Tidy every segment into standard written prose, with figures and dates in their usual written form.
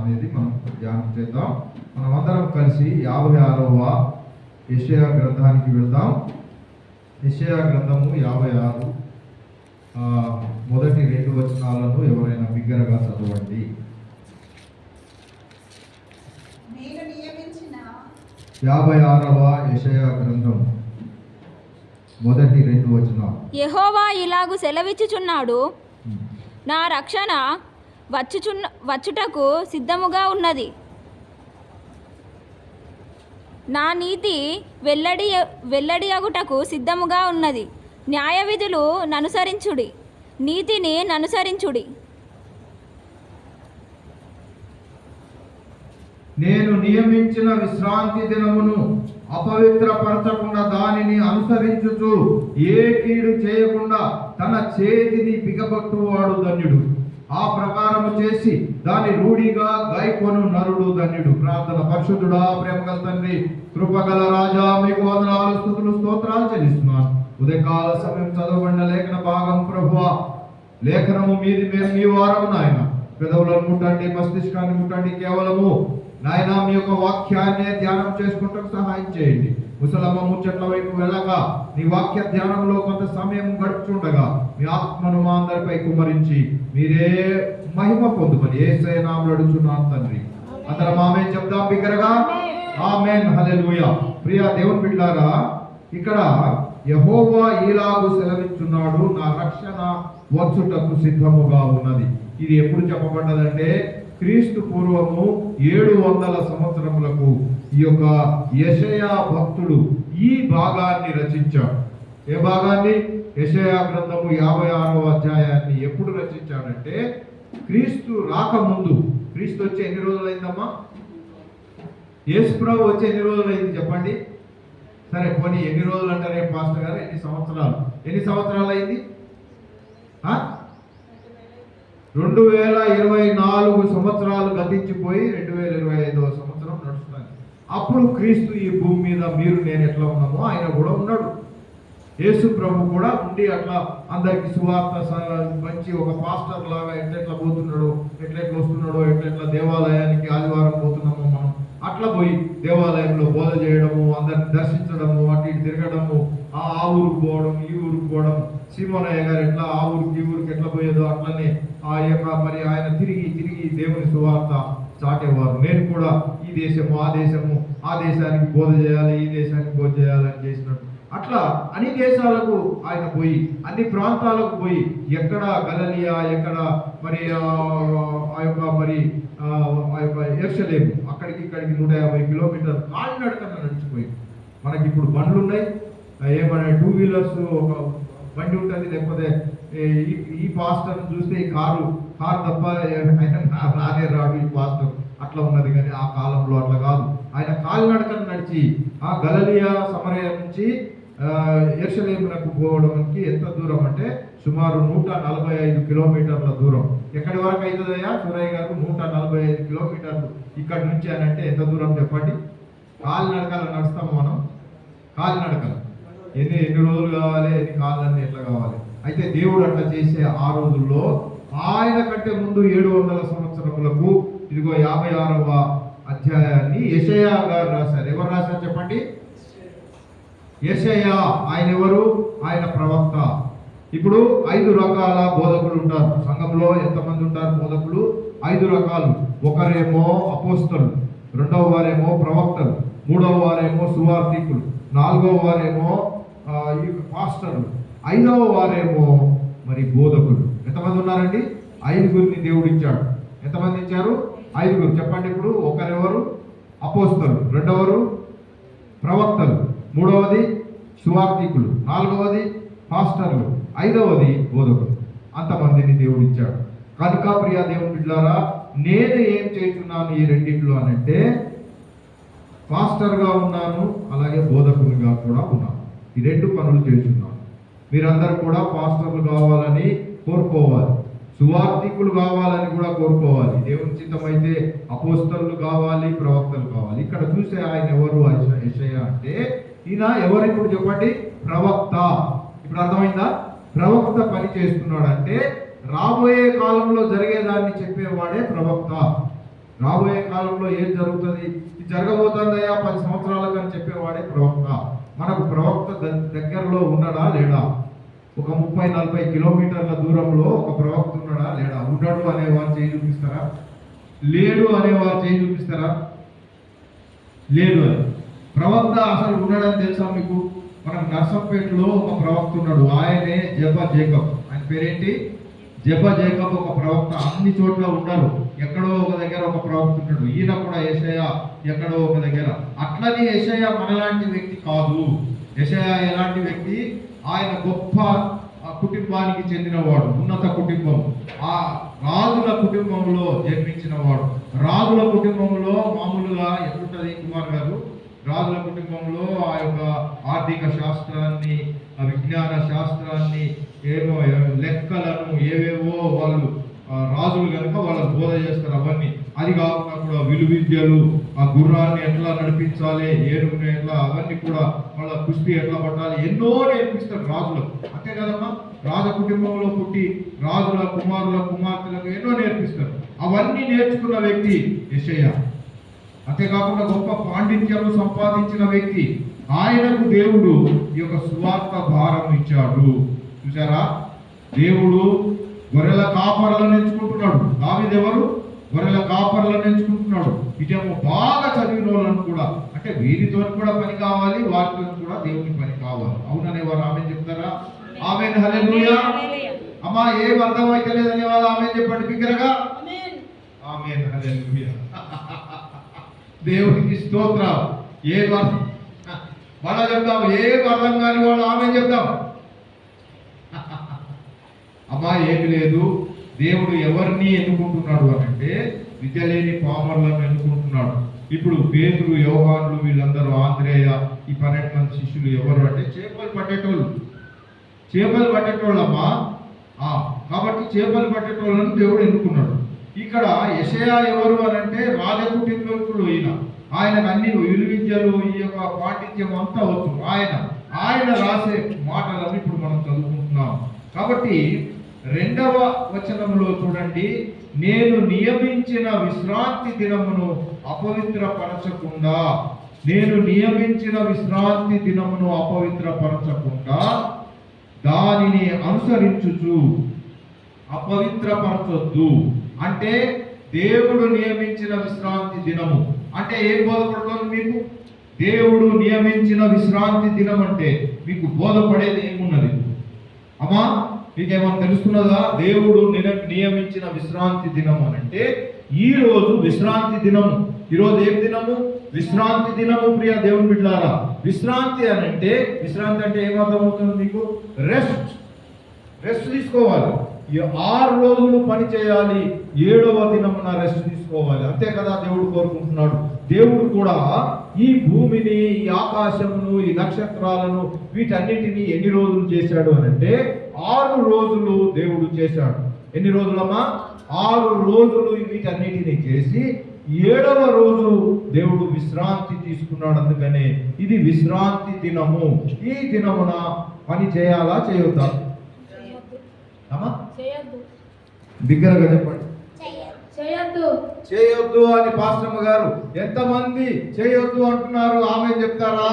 అనేది మనం ధ్యానం చేద్దాం. మనం అందరం కలిసి 56వ యెషయా గ్రంథానికి వెళ్దాం. యెషయా గ్రంథము 56 మొదటి 2 వచనాలను ఎవరైనా బిగ్గరగా చదవండి. 56వ యెషయా గ్రంథం మొదటి 2 వచనాలు. యెహోవా ఇలాగు సెలవిచ్చుచున్నాడు, నా రక్షణ వచ్చుటకు సిద్ధముగా ఉన్నది, నా నీతి వెల్లడి అగుటకు సిద్ధముగా ఉన్నది. న్యాయ విధులు ననుసరించుడి, నీతిని ననుసరించుడి. నేను నియమించిన విశ్రాంతి దినమును అపవిత్రపరచకుండా దానిని అనుసరించుచు ఏ కీడు చేయకుండా తన చేతిని బిగపట్టువాడు ధన్యుడు. ఆ ప్రకారము చేసి దాని రూఢిగా గైకొను నరుడు ధన్యుడు. ప్రార్థన. పరిశుద్ధుడా, ప్రేమగల తండ్రి, కృపగల రాజా, మీకు వందనాలు, స్తుతులు, స్తోత్రాలు చెల్లిస్తున్నాను. ఉదయకాల సమయం చదవబడిన లేఖన భాగం ప్రభువా, లేఖనము మీది మేము మీ వారము నాయన. పెదవులను ముట్టండి, మస్తిష్కాన్ని ముట్టండి. కేవలము నాయన మీ యొక్క వాక్యాన్ని ధ్యానం చేసుకుంటూ సహాయం చేయండి. ముసలమ్మ ముచ్చట్ల వైపు వెళ్ళగా నీ వాక్య ధ్యానంలో కొంత సమయం గడుపుతుండగా మీ ఆత్మను మా అందరిపై కుమ్మరించి మీరే మహిమ పొందుమని యేసయ్య నామములో అడుగుతున్నాను తండ్రి. అందరం ఆమేన్ చెప్దాం బిగ్గరగా. ఆమేన్, హల్లెలూయా. ప్రియ దేవుని బిడ్డలారా, ఇక్కడ యెహోవా ఇలాగు సెలవిచ్చున్నాడు, నా రక్షణ వచ్చుటకు సిద్ధముగా ఉన్నది. ఇది ఎప్పుడు చెప్పబడ్డదంటే క్రీస్తు పూర్వము 700 సంవత్సరములకు ఈ యొక్క యెషయా భక్తుడు ఈ భాగాన్ని రచించాడు. ఏ భాగాన్ని? యెషయా గ్రంథము 56వ అధ్యాయాన్ని ఎప్పుడు రచించాడంటే క్రీస్తు రాకముందు. క్రీస్తు వచ్చి ఎన్ని రోజులైందమ్మా? యేసుప్రభు వచ్చి ఎన్ని రోజులైంది చెప్పండి? సరే పోనీ ఎన్ని రోజులు అంటారే పాస్టర్ గారు, ఎన్ని సంవత్సరాలు అయింది? 2024 సంవత్సరాలు గతించిపోయి 2025వ సంవత్సరం నడుస్తుంది. అప్పుడు క్రీస్తు ఈ భూమి మీద మీరు నేను ఎట్లా ఉన్నామో ఆయన కూడా ఉన్నాడు. యేసు ప్రభు కూడా ఉండి అట్లా అందరికి సువార్త మంచి ఒక పాస్టర్ లాగా ఎట్లెట్లా పోతున్నాడో, ఎట్లెట్లా వస్తున్నాడో, ఎట్లెట్లా దేవాలయానికి ఆదివారం పోతున్నామో మనం అట్లా పోయి దేవాలయంలో బోధ చేయడము, అందరిని దర్శించడము, అటు ఇటు తిరగడము, ఆ ఊరికి పోవడం, ఈ ఊరికి పోవడం. సీమోనయ్య గారు ఎట్లా ఆ ఊరికి ఈ ఊరికి ఎట్లా పోయేదో అట్లనే ఆ యొక్క మరి ఆయన తిరిగి దేవుని సువార్త చాటేవారు. నేను కూడా ఈ దేశము ఆ దేశానికి బోధ చేయాలి, ఈ దేశానికి బోధ చేయాలని చేసినట్టు అట్లా అన్ని దేశాలకు ఆయన పోయి, అన్ని ప్రాంతాలకు పోయి, ఎక్కడ గలిలయ, ఎక్కడ మరి ఆ యొక్క యెరూషలేము, అక్కడికి ఇక్కడికి 150 కిలోమీటర్లు కాలినడకన నడిచిపోయి. మనకి ఇప్పుడు బండ్లు ఉన్నాయి, ఏమైనా 2 వీలర్స్, ఒక బండి ఉంటుంది, లేకపోతే ఈ పాస్టర్ చూస్తే ఈ కారు తప్ప రానే రాడు ఈ పాస్టర్, అట్లా ఉన్నది. కానీ ఆ కాలంలో అట్లా కాదు. ఆయన కాలినడకను నడిచి ఆ గలిలయ సమరయ నుంచి యెరూషలేమునకు పోవడానికి ఎంత దూరం అంటే సుమారు 145 కిలోమీటర్ల దూరం. ఎక్కడి వరకు అవుతుందయ్యా సురయ్య గారు? 145 కిలోమీటర్లు ఇక్కడి నుంచి అని అంటే ఎంత దూరం చెప్పండి? కాలినడకలు నడుస్తాము మనం. కాలినడకలు ఎన్ని రోజులు కావాలి, ఎన్ని కాళ్ళన్నీ ఎట్లా కావాలి? అయితే దేవుడు అట్లా చేసే ఆ రోజుల్లో ఆయన కంటే ముందు 700 సంవత్సరములకు ఇదిగో 56వ అధ్యాయాన్ని యెషయా గారు రాశారు. ఎవరు రాశారు చెప్పండి? యెషయా. ఆయన ఎవరు? ఆయన ప్రవక్త. ఇప్పుడు 5 రకాల బోధకులు ఉంటారు సంఘంలో. ఎంతమంది ఉంటారు బోధకులు? 5 రకాలు. ఒకరేమో అపోస్తలు, రెండవ వారేమో ప్రవక్తలు, మూడవ వారేమో సువార్థికులు, నాలుగవ వారేమో పాస్టర్లు, 5వ వారేమో మరి బోధకులు. ఎంతమంది ఉన్నారండి? 5గురిని దేవుడు ఇచ్చాడు. ఎంతమంది ఇచ్చారు? 5గురు. చెప్పండి ఇప్పుడు. ఒకరెవరు? అపోస్తలు, రెండవరు ప్రవక్తలు, మూడవది సువార్థికులు, నాలుగవది పాస్టర్లు, 5వది బోధకులు. అంతమందిని దేవుడు ఇచ్చాడు. కనుక ప్రియ దేవుని బిడ్డలారా, నేను ఏం చేస్తున్నాను ఈ రెండిట్లో అనంటే పాస్టర్గా ఉన్నాను, అలాగే బోధకునిగా కూడా ఉన్నాను. ఈ 2 పనులు చేస్తున్నాను. మీరందరూ కూడా పాస్టర్లు కావాలని కోరుకోవాలి, సువార్థికులు కావాలని కూడా కోరుకోవాలి. దేవుని చిత్తమైతే అపోస్తలు కావాలి, ప్రవక్తలు కావాలి. ఇక్కడ చూసే ఆయన ఎవరు? యెషయా అంటే ఈయన ఎవరు ఇప్పుడు చెప్పండి? ప్రవక్త. ఇప్పుడు అర్థమైందా? ప్రవక్త పని చేస్తున్నాడు అంటే రాబోయే కాలంలో జరిగేదాన్ని చెప్పేవాడే ప్రవక్త. రాబోయే కాలంలో ఏం జరుగుతుంది, ఇది జరగబోతుందయ్యా 10 సంవత్సరాలకు అని చెప్పేవాడే ప్రవక్త. మనకు ప్రవక్త దగ్గరలో ఉన్నాడా లేడా? ఒక 30-40 కిలోమీటర్ల దూరంలో ఒక ప్రవక్త ఉన్నాడా లేడా? ఉన్నాడు అనేవారు చేయి చూపిస్తారా? లేడు అనేవారు చేయి చూపిస్తారా? లేదు అని. ప్రవక్త అసలు ఉన్నాడని తెలుసా మీకు? మనం నర్సంపేటలో ఒక ప్రవక్త ఉన్నాడు, ఆయనే జెబా జేకబ్. ఆయన పేరేంటి? జెబా జేకబ్ ఒక ప్రవక్త. అన్ని చోట్ల ఉండరు, ఎక్కడో ఒక దగ్గర ఒక ప్రవక్త ఉన్నాడు. ఈయన కూడా యెషయా ఎక్కడో ఒక దగ్గర. అట్లని యెషయా మనలాంటి వ్యక్తి కాదు. యెషయా ఎలాంటి వ్యక్తి? ఆయన గొప్ప కుటుంబానికి చెందినవాడు, ఉన్నత కుటుంబం, ఆ రాజుల కుటుంబంలో జన్మించిన వాడు. రాజుల కుటుంబంలో మామూలుగా ఎట్లుంటది కుమార్ గారు? రాజుల కుటుంబంలో ఆ యొక్క ఆర్థిక శాస్త్రాన్ని, విజ్ఞాన శాస్త్రాన్ని, ఏమో లెక్కలను ఏవేవో వాళ్ళు రాజులు కనుక వాళ్ళకు బోధ చేస్తారు అవన్నీ. అది కాకుండా కూడా విలువిద్యలు, ఆ గుర్రాన్ని ఎట్లా నడిపించాలి, ఏనుగుని ఎట్లా, అవన్నీ కూడా వాళ్ళ కుస్తీ ఎట్లా పట్టాలి, ఎన్నో నేర్పిస్తారు రాజులకు. అంతే కదమ్మా, రాజ కుటుంబంలో పుట్టి రాజుల కుమారుల కుమార్తెలకు ఎన్నో నేర్పిస్తారు. అవన్నీ నేర్చుకున్న వ్యక్తి యెషయా. అంతేకాకుండా గొప్ప పాండిత్యము సంపాదించిన వ్యక్తి. ఆయనకు దేవుడు ఈ యొక్క సువార్త భారం ఇచ్చాడు. చూసారా, దేవుడు గొర్రెల కాపర్లను ఎంచుకుంటున్నాడు. దావీదు ఎవరు? గొర్రెల కాపర్లను ఎంచుకుంటున్నాడు. ఇటేమో బాగా చదివిన వాళ్ళను కూడా, అంటే వీరితో కూడా పని కావాలి, వారితో కూడా దేవుని పని కావాలి. అవుననే వారు ఆమె చెప్తారా? ఆమేన్, హల్లెలూయా. అమ్మా ఏం అర్థమైతే లేదనే వాళ్ళు ఆమె చెప్పండి బిగ్గరగా. ఆమేన్, హల్లెలూయా. దేవునికి స్తోత్రం. ఏ వాళ్ళ చెప్తాం, ఏ అర్థం కాని వాళ్ళు ఆమె చెప్తాం. అమ్మా ఏమి లేదు, దేవుడు ఎవరిని ఎన్నుకుంటున్నాడు అని అంటే విద్య లేని పామర్లను ఎన్నుకుంటున్నాడు. ఇప్పుడు పేతురు, యోహానులు, వీళ్ళందరూ, ఆంద్రేయ, ఈ 12 మంది శిష్యులు ఎవరు అంటే చేపలు పట్టేటోళ్ళు. చేపలు పట్టేటోళ్ళమ్మా. కాబట్టి చేపలు పట్టేటోళ్ళను దేవుడు ఎన్నుకున్నాడు. ఇక్కడ యెషయా ఎవరు అని అంటే రాజకుటుంబీకుడు. ఆయనకు అన్ని విలువిద్యలు, ఈ యొక్క పాండిత్యం అంతా వచ్చు. ఆయన రాసే మాటలను ఇప్పుడు మనం చదువుకుంటున్నాం. కాబట్టి 2వ వచనంలో చూడండి, నేను నియమించిన విశ్రాంతి దినమును అపవిత్రపరచకుండా, నేను నియమించిన విశ్రాంతి దినమును అపవిత్రపరచకుండా దానిని అనుసరించుచు. అపవిత్రపరచొద్దు అంటే దేవుడు నియమించిన విశ్రాంతి దినము అంటే ఏం బోధపడుతుంది మీకు? దేవుడు నియమించిన విశ్రాంతి దినం అంటే మీకు బోధపడేది ఏమున్నది అమ్మా? మీకేమన్నా తెలుస్తున్నదా? దేవుడు నియమించిన విశ్రాంతి దినం అని అంటే ఈ రోజు విశ్రాంతి దినము. ఈరోజు ఏం దినము? విశ్రాంతి దినము. ప్రియ దేవుని బిడ్డలారా, విశ్రాంతి అని అంటే, విశ్రాంతి అంటే ఏమర్థమవుతుంది మీకు? రెస్ట్ తీసుకోవాలి. 6 రోజులు పని చేయాలి, 7వ దినమున రెస్ట్ తీసుకోవాలి. అంతే కదా దేవుడు కోరుకుంటున్నాడు. దేవుడు కూడా ఈ భూమిని, ఈ ఆకాశమును, ఈ నక్షత్రాలను, వీటన్నిటిని ఎన్ని రోజులు చేశాడు అని అంటే 6 రోజులు దేవుడు చేశాడు. ఎన్ని రోజులమ్మా? 6 రోజులు వీటన్నిటిని చేసి 7వ రోజు దేవుడు విశ్రాంతి తీసుకున్నాడు. అందుకనే ఇది విశ్రాంతి దినము. ఈ దినమున పని చేయాలా చేయొద్దా? బిగ్గరగా చెప్పండి. చేయొద్దు అని పాస్టమ్మ గారు ఎంతమంది చేయొద్దు అంటున్నారు? ఆమె చెప్తారా?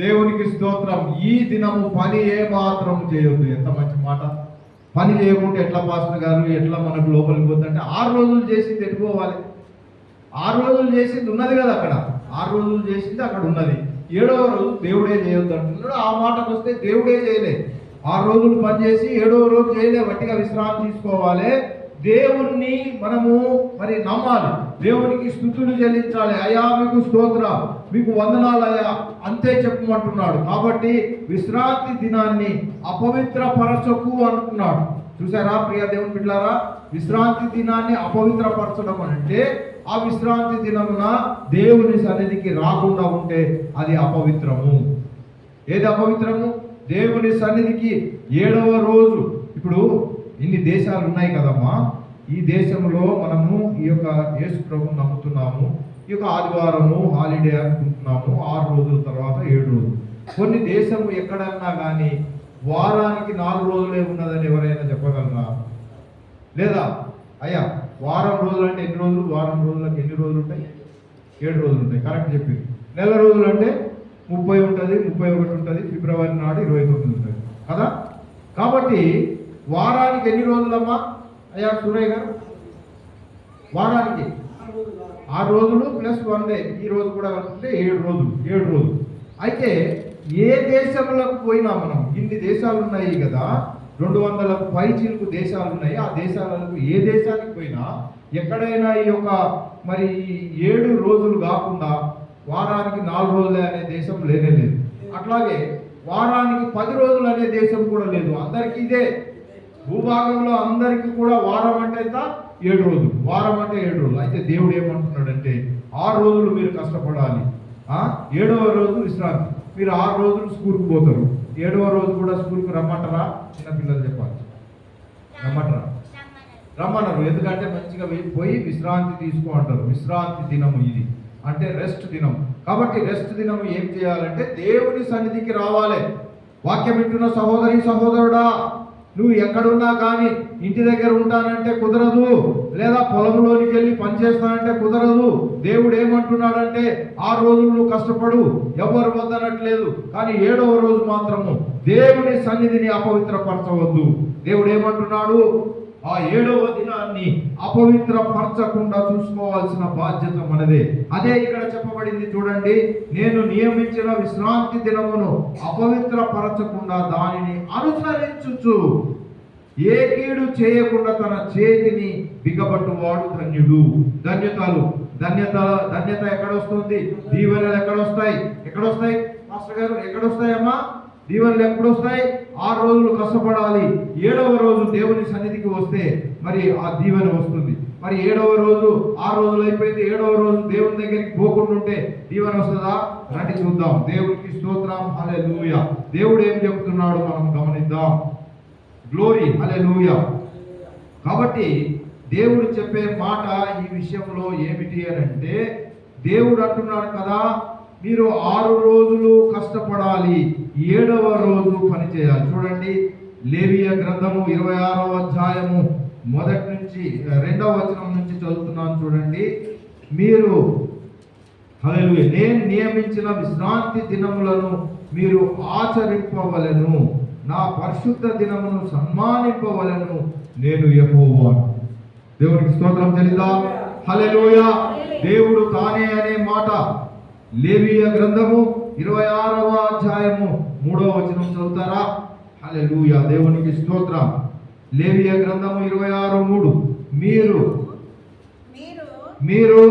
దేవునికి స్తోత్రం. ఈ దినము పని ఏ మాత్రం చేయొద్దు. ఎంత మంచి మాట. పని చేయకుంటే ఎట్లా పాస్టర్ గారు, ఎట్లా మనకు లోపలికి పోతుందంటే 6 రోజులు చేసింది ఎట్టుకోవాలి. 6 రోజులు చేసింది ఉన్నది కదా అక్కడ. 6 రోజులు చేసింది అక్కడ ఉన్నది. 7వ రోజు దేవుడే చేయొద్దు అంటున్నాడు. ఆ మాటకు వస్తే దేవుడే చేయలే. 6 రోజులు పని చేసి 7వ రోజు చేయలే, వట్టిగా విశ్రాంతి తీసుకోవాలి. దేవుణ్ణి మనము మరి నమ్మాలి, దేవునికి స్తుతులు చెల్లించాలి. అయ్యా మీకు స్తోత్రం, మీకు వందనాలు అయ్యా అంతే చెప్పమంటున్నాడు. కాబట్టి విశ్రాంతి దినాన్ని అపవిత్రపరచకు అంటున్నాడు. చూసారా ప్రియ దేవుని బిడ్డలారా, విశ్రాంతి దినాన్ని అపవిత్రపరచడం అంటే ఆ విశ్రాంతి దినమున దేవుని సన్నిధికి రాకుండా ఉంటే అది అపవిత్రము. ఏది అపవిత్రము? దేవుని సన్నిధికి 7వ రోజు. ఇప్పుడు ఇన్ని దేశాలు ఉన్నాయి కదమ్మా, ఈ దేశంలో మనము ఈ యొక్క యేసు ప్రభువుని నమ్ముతున్నాము. ఈ యొక్క ఆదివారము హాలిడే అనుకుంటున్నాము. 6 రోజుల తర్వాత 7 రోజులు. కొన్ని దేశము ఎక్కడన్నా కానీ వారానికి 4 రోజులే ఉన్నదని ఎవరైనా చెప్పగలరా? లేదా? అయ్యా వారం రోజులు అంటే ఎన్ని రోజులు? వారం రోజులకు ఎన్ని రోజులు ఉంటాయి? 7 రోజులు ఉంటాయి. కరెక్ట్ చెప్పింది. నెల రోజులు అంటే 30 ఉంటుంది, 31 ఉంటుంది, ఫిబ్రవరి నాడు 29 ఉంటుంది కదా. కాబట్టి వారానికి ఎన్ని రోజులమ్మా అయ్యా సూరయ్య గారు? వారానికి 6 రోజులు ప్లస్ 1 డే, ఈ రోజు కూడా కలుపుకుంటే 7 రోజులు. అయితే ఏ దేశంలోకి పోయినా మనం, ఇన్ని దేశాలు ఉన్నాయి కదా, 200 పైచిలకు దేశాలు ఉన్నాయి. ఆ దేశాలకు ఏ దేశానికి పోయినా ఎక్కడైనా ఈ యొక్క మరి 7 రోజులు కాకుండా వారానికి 4 రోజులే అనే దేశం లేనే లేదు. అట్లాగే వారానికి 10 రోజులు అనే దేశం కూడా లేదు. అందరికీ ఇదే భూభాగంలో అందరికీ కూడా వారం అంటే ఎంత? 7 రోజులు. వారం అంటే 7 రోజులు. అయితే దేవుడు ఏమంటున్నాడంటే 6 రోజులు మీరు కష్టపడాలి, 7వ రోజు విశ్రాంతి. మీరు 6 రోజులు స్కూల్కి పోతారు, 7వ రోజు కూడా స్కూల్కి రమ్మంటారా? చిన్నపిల్లలు చెప్పాలి, రమ్మన్నారు. ఎందుకంటే మంచిగా పోయి విశ్రాంతి తీసుకో అంటారు. విశ్రాంతి దినము ఇది, అంటే రెస్ట్ దినం. కాబట్టి రెస్ట్ దినము ఏం చేయాలంటే దేవుని సన్నిధికి రావాలి. వాక్యం వింటున్న సహోదరి సహోదరుడా, నువ్వు ఎక్కడున్నా కానీ ఇంటి దగ్గర ఉంటానంటే కుదరదు, లేదా పొలంలోనికి వెళ్ళి పనిచేస్తానంటే కుదరదు. దేవుడు ఏమంటున్నాడంటే 6 రోజులు నువ్వు కష్టపడు, ఎవరు వద్దనట్లేదు. కానీ 7వ రోజు మాత్రము దేవుని సన్నిధిని అపవిత్రపరచవద్దు. దేవుడు ఏమంటున్నాడు? ఆ 7వ దినాన్ని అపవిత్రపరచకుండా చూసుకోవాల్సిన బాధ్యత మనదే. అదే ఇక్కడ చెప్పబడింది చూడండి, నేను నియమించిన విశ్రాంతి దినమును అపవిత్రపరచకుండా దానిని అనుసరించుచు ఏ కీడు చేయకుండా తన చేతిని బిగబట్టువాడు ధన్యుడు. ధన్యత ఎక్కడొస్తుంది? దీవెనలు ఎక్కడొస్తాయి మాస్టర్ గారు? ఎక్కడొస్తాయమ్మా దీవెనలు? ఎక్కడొస్తాయి? 6 రోజులు కష్టపడాలి, 7వ రోజు దేవుని సన్నిధికి వస్తే మరి ఆ దీవెన వస్తుంది. మరి 7వ రోజు 6 రోజులు అయిపోయింది, 7వ రోజు దేవుని దగ్గరికి పోకుండా ఉంటే దీవెన వస్తుందా? రండి చూద్దాం. దేవునికి స్తోత్రం, హల్లెలూయా. దేవుడు ఏం చెప్తున్నాడు మనం గమనిద్దాం. గ్లోరీ, హల్లెలూయా. కాబట్టి దేవుడు చెప్పే మాట ఈ విషయంలో ఏమిటి అని అంటే, దేవుడు అంటున్నాడు కదా, మీరు 6 రోజులు కష్టపడాలి, 7వ రోజు పని చేయాలి. చూడండి, లేవియ గ్రంథము 26వ అధ్యాయము 2వ వచనం నుంచి చదువుతున్నాను చూడండి. మీరు హల్లెలూయా, నేను నియమించిన విశ్రాంతి దినములను మీరు ఆచరింపవలెను, నా పరిశుద్ధ దినమును సన్మానింపవలెను, నేను యెహోవాను. దేవునికి స్తోత్రం చెల్లిద్దాం. హల్లెలూయా. దేవుడు తానే అనే మాట లేవియ గ్రంథము 26వ అధ్యాయము 3వ వచనం చదువుతారా? హల్లెలూయా, దేవునికి స్తోత్రం. లేవియ గ్రంథము 26:3, మీరు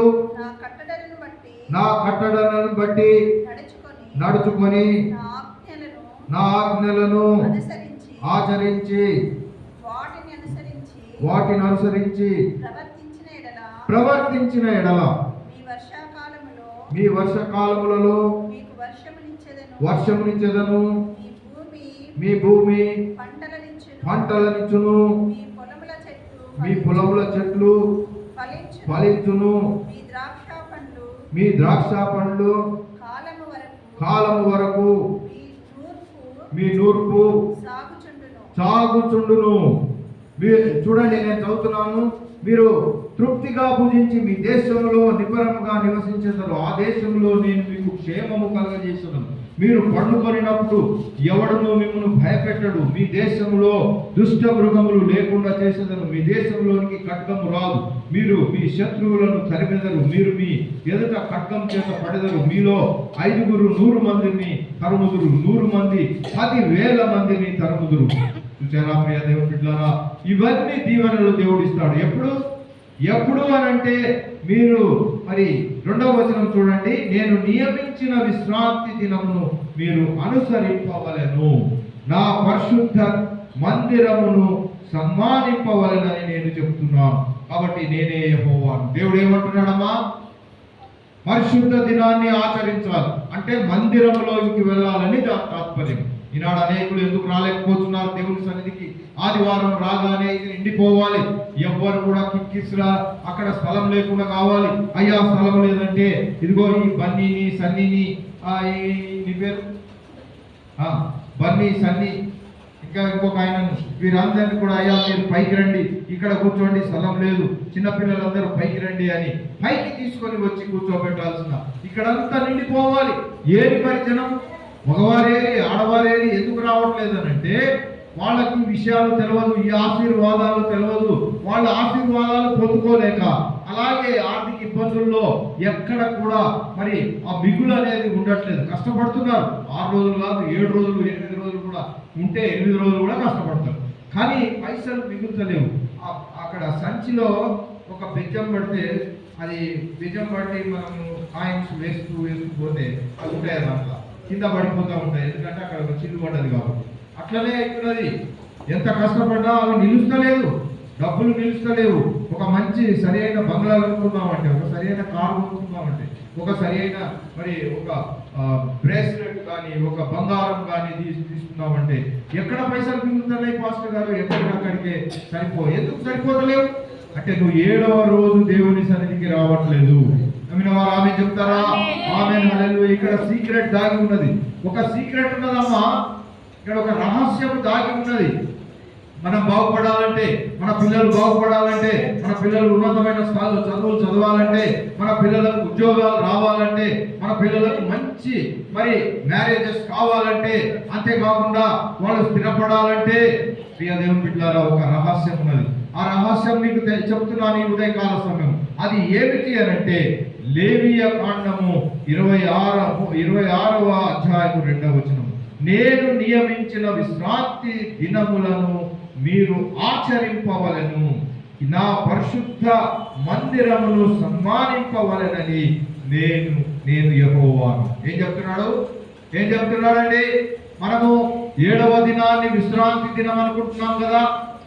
నా కట్టడలను బట్టి నడుచుకొని నా ఆజ్ఞలను ఆచరించి వాటిని అనుసరించి ప్రవర్తించిన ఎడల మీ వర్షకాలములలో వర్షమునిచ్చెదను, మీ భూమి పంటలనిచ్చును, మీ పొలముల చెట్లు ఫలించును, మీ ద్రాక్ష పండ్లు కాలము వరకు మీ నూర్పు సాగుచుండును. మీరు చూడండి, నేను చదువుతున్నాను. మీరు తృప్తిగా భుజించి మీ దేశంలో నిబ్బరముగా నివసించేదరు, ఆ దేశంలో నేను మీకు క్షేమము కలుగజేస్తున్నాను. మీరు పండుకొనినప్పుడు ఎవడును మిమ్మల్ని భయపెట్టడు. మీ దేశంలో దుష్ట మృగములు లేకుండా చేసేదను. మీ దేశంలోనికి ఖడ్గము రాదు. మీరు మీ శత్రువులను తరిమెదరు. మీరు మీ ఎదుట ఖడ్గం చేత పడెదరు. మీలో 5 100 మందిని తరుముదురు, 100 మంది 10,000 మందిని తరుముదురు. చూసారా ప్రియ దేవుని బిడ్డలారా, ఇవన్నీ దీవెనలు దేవుడు ఇస్తాడు. ఎప్పుడు అనంటే మీరు మరి 2వ వచనం చూడండి, నేను నియమించిన విశ్రాంతి దినమును మీరు అనుసరింపవలెను, నా పరిశుద్ధ మందిరమును సన్మానింపవలెనని నేను చెప్తున్నాను. కాబట్టి నేనే యెహోవాను. దేవుడు ఏమంటున్నాడమ్మా? పరిశుద్ధ దినాన్ని ఆచరించాలి అంటే మందిరంలోకి వెళ్ళాలని తాత్పర్యం. ఈనాడు అనేకులు ఎందుకు రాలేకపోతున్నారు దేవుని సన్నిధికి? ఆదివారం రాగానే నిండిపోవాలి. ఎవ్వరు కూడా కిక్కిస్రా అక్కడ స్థలం లేకుండా కావాలి. అయ్యా స్థలం లేదంటే ఇదిగో ఈ బన్నీని సన్నీని నీ పేరు బన్నీ సన్నీ ఇంకా ఇంకొక ఆయనను, వీరందరినీ కూడా అయ్యా మీరు పైకి రండి, ఇక్కడ కూర్చోండి, స్థలం లేదు, చిన్నపిల్లలందరూ పైకి రండి అని పైకి తీసుకొని వచ్చి కూర్చోబెట్టాల్సిన, ఇక్కడంతా నిండిపోవాలి. ఏరి మరి జనం, మగవారేరి ఆడవారేరి ఎందుకు రావట్లేదు అని అంటే వాళ్ళకి విషయాలు తెలియదు, ఈ ఆశీర్వాదాలు తెలియదు, వాళ్ళ ఆశీర్వాదాలు పొందుకోలేక, అలాగే ఆర్థిక ఇబ్బందుల్లో ఎక్కడ కూడా మరి ఆ మిగులు అనేది ఉండట్లేదు, కష్టపడుతున్నారు. 6 రోజులు కాదు, 7 రోజులు 8 రోజులు కూడా ఉంటే 8 రోజులు కూడా కష్టపడతారు, కానీ పైసలు మిగులుతలేవు. అక్కడ సంచిలో ఒక బెజ్జం పడితే అది బెజ్జం పట్టి మనము కాయిన్స్ వేస్తూ పోతే అది ఉంటాయి, దాంట్లో కింద పడిపోతూ ఉంటాయి, ఎందుకంటే అక్కడ ఒక చిల్లు పడ్డది కాబట్టి. అట్లనే అవుతున్నది, ఎంత కష్టపడ్డా అవి నిలుస్తలేదు, డబ్బులు నిలుస్తలేవు. ఒక మంచి సరి అయిన బంగ్లా కొనుక్కుందామంటే, ఒక సరి అయిన కారు కొనుక్కుందామంటే, ఒక సరి అయిన మరి ఒక బ్రేస్లెట్ కానీ ఒక బంగారం కానీ తీసుకున్నామంటే ఎక్కడ పైసలు మిగులుతున్నాయి పాస్టర్ గారు? ఎక్కడికక్కడికే ఎందుకు సరిపోతలేవు అంటే నువ్వు 7వ రోజు దేవుని సన్నిధికి రావట్లేదు. వారు ఆమె చెప్తారా? ఆమె ఇక్కడ సీక్రెట్ దాగి ఉన్నది, ఒక సీక్రెట్ ఉన్నదమ్మా, ఇక్కడ ఒక రహస్యం దాగి ఉన్నది. మనం బాగుపడాలంటే, మన పిల్లలు బాగుపడాలంటే, మన పిల్లలు ఉన్నతమైన చదువులు చదవాలంటే, మన పిల్లలకు ఉద్యోగాలు రావాలంటే, మన పిల్లలకు మంచి మరి మ్యారేజెస్ కావాలంటే, అంతేకాకుండా వాళ్ళు స్థిరపడాలంటే, ప్రియ దేవుని బిడ్డలారా ఒక రహస్యం ఉన్నది. ఆ రహస్యం మీకు చెప్తున్నాను ఈ ఉదయకాల సమయం. అది ఏమిటి అని అంటే లేవియ కాండము 26వ అధ్యాయము 2వ వచనం. నేను నియమించిన విశ్రాంతి దినములను మీరు ఆచరింపవలెను, నా పరిశుద్ధ మందిరమును సన్మానింపవలెనని నేను యెహోవాను. ఏం చెప్తున్నాడండి? మనము 7వ దినాన్ని విశ్రాంతి దినం అనుకుంటున్నాం కదా.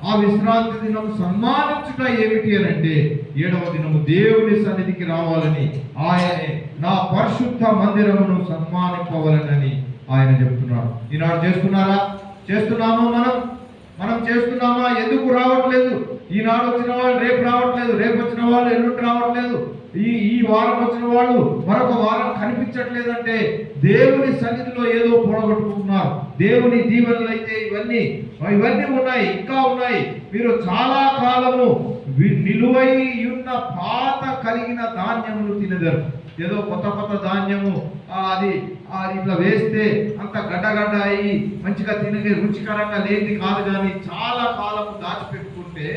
ఆ విశ్రాంతి దినం సన్మానించుట ఏమిటి అని అంటే 7వ దినము దేవుని సన్నిధికి రావాలని, ఆయనే నా పరిశుద్ధ మందిరమును సన్మానింపవలనని ఆయన చెప్తున్నాడు. ఈనాడు చేస్తున్నామా? మనం చేస్తున్నామా? ఎందుకు రావట్లేదు? ఈనాడు వచ్చిన వాళ్ళు రేపు రావట్లేదు, రేపు వచ్చిన వాళ్ళు ఎల్లుండి రావట్లేదు, ఈ వారం వచ్చిన వాళ్ళు మరొక వారం కనిపించట్లేదంటే దేవుని సన్నిధిలో ఏదో పొడగొట్టుకుంటున్నారు. దేవుని దీవెనలు అయితే ఇవన్నీ ఉన్నాయి, ఇంకా ఉన్నాయి. మీరు చాలా కాలము నిలువై ఉన్న పాత కలిగిన ధాన్యములు తినదరు. ఏదో కొత్త ధాన్యము అది ఇట్లా వేస్తే అంత గడ్డ అయ్యి మంచిగా తినగే రుచికరంగా లేని కాదు, కానీ చాలా కాలం దాచిపెట్టుకుంటే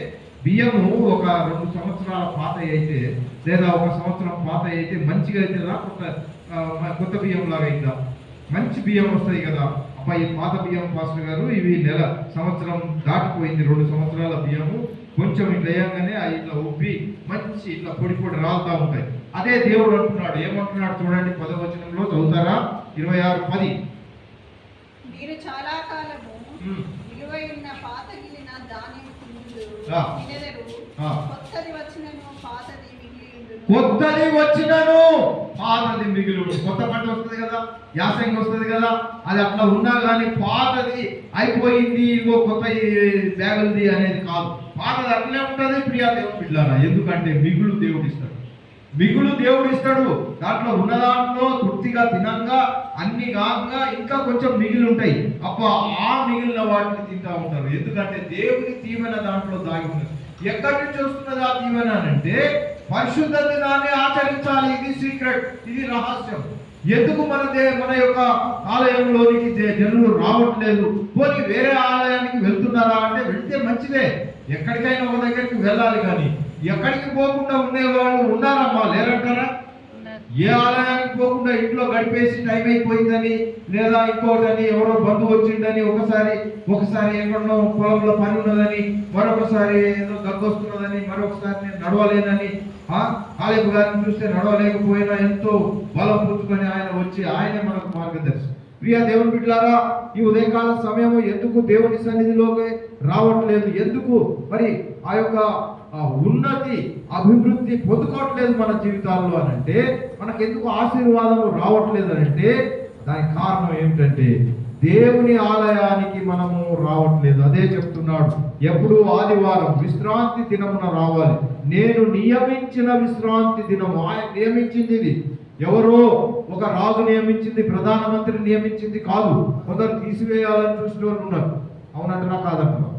బియ్యము ఒక 2 సంవత్సరాల పాత అయితే లేదా 1 సంవత్సరం పాత అయితే మంచిగా అయితే కొత్త బియ్యం లాగా అయిందా? మంచి బియ్యం వస్తాయి కదా. అబ్బాయి పాత బియ్యం పాస్టర్ గారు ఇవి సంవత్సరం దాటిపోయింది, 2 సంవత్సరాల బియ్యము కొంచెం ఇట్లా వేయగానే ఇట్లా ఉబ్బి మంచి ఇట్లా పొడి రాలుతా ఉంటాయి. అదే దేవుడు అంటున్నాడు. ఏమంటున్నాడు చూడండి, 10వ వచనంలో చదువుతారా? 26:10. మీరు చాలా కాలము విలువై ఉన్న పాత గిలిన ధాన్యము తినెదరు, కొత్తది వచ్చినను పాతది మిగిలి. కొత్త పంట వస్తుంది కదా, యాసంగి వస్తుంది కదా, అది అట్లా ఉన్నా కానీ పాతది అయిపోయింది ఇగో కొత్త బ్యాగులది అనేది కాదు. పాతది అట్లే ఉంటుంది ప్రియా దేవుని బిడ్డలారా. ఎందుకంటే మిగులు దేవుడు ఇస్తాడు. దాంట్లో ఉన్న దాంట్లో తృప్తిగా తినంగా అన్ని కాగా ఇంకా కొంచెం మిగిలి ఉంటాయి. ఆ మిగిలిన వాటిని తింటా ఉంటారు. ఎందుకంటే దేవుని దీవెన దాంట్లో దాగి ఉన్నది. ఎక్కడి నుంచి వస్తున్నది ఆ దీవెన అంటే పరిశుద్ధ దినాన్ని ఆచరించాలి. ఇది సీక్రెట్, ఇది రహస్యం. ఎందుకు మన యొక్క ఆలయంలోనికి జనులు రావట్లేదు? పోనీ వేరే ఆలయానికి వెళ్తున్నారా అంటే వెళ్తే మంచిదే, ఎక్కడికైనా ఒక దగ్గరికి వెళ్ళాలి. కానీ ఎక్కడికి పోకుండా ఉండేవాళ్ళు ఉన్నారమ్మా, లేరంటారా? ఏ ఆలయానికి పోకుండా ఇంట్లో గడిపేసి టైం అయిపోయిందని లేదా ఇంకోటని ఎవరో బంధువు వచ్చిందని ఒకసారి ఎక్కడో పొలంలో పని ఉన్నదని, మరొకసారి ఏదో దగ్గొస్తున్నదని, మరొకసారి నేను నడవలేనని, కాలేపు గారిని చూస్తే నడవలేకపోయినా ఎంతో బలం పుచ్చుకొని ఆయన వచ్చి ఆయనే మనకు మార్గదర్శి. ప్రియ దేవుని బిడ్డలారా, ఈ ఉదయకాల సమయము ఎందుకు దేవుని సన్నిధిలోకి రావట్లేదు? ఎందుకు మరి ఆ యొక్క ఉన్నతి అభివృద్ధి పొందుకోవట్లేదు మన జీవితాల్లో అని అంటే, మనకు ఎందుకు ఆశీర్వాదము రావట్లేదు అని అంటే దానికి కారణం ఏమిటంటే దేవుని ఆలయానికి మనము రావట్లేదు. అదే చెప్తున్నాడు. ఎప్పుడు ఆదివారం విశ్రాంతి దినమున రావాలి. నేను నియమించిన విశ్రాంతి దినము. ఆయన నియమించింది ఇది. ఎవరో ఒక రాజు నియమించింది, ప్రధానమంత్రి నియమించింది కాదు. కొందరు తీసివేయాలని చూసిన వాళ్ళు ఉన్నారు. అవునంటారా కాదంటారా?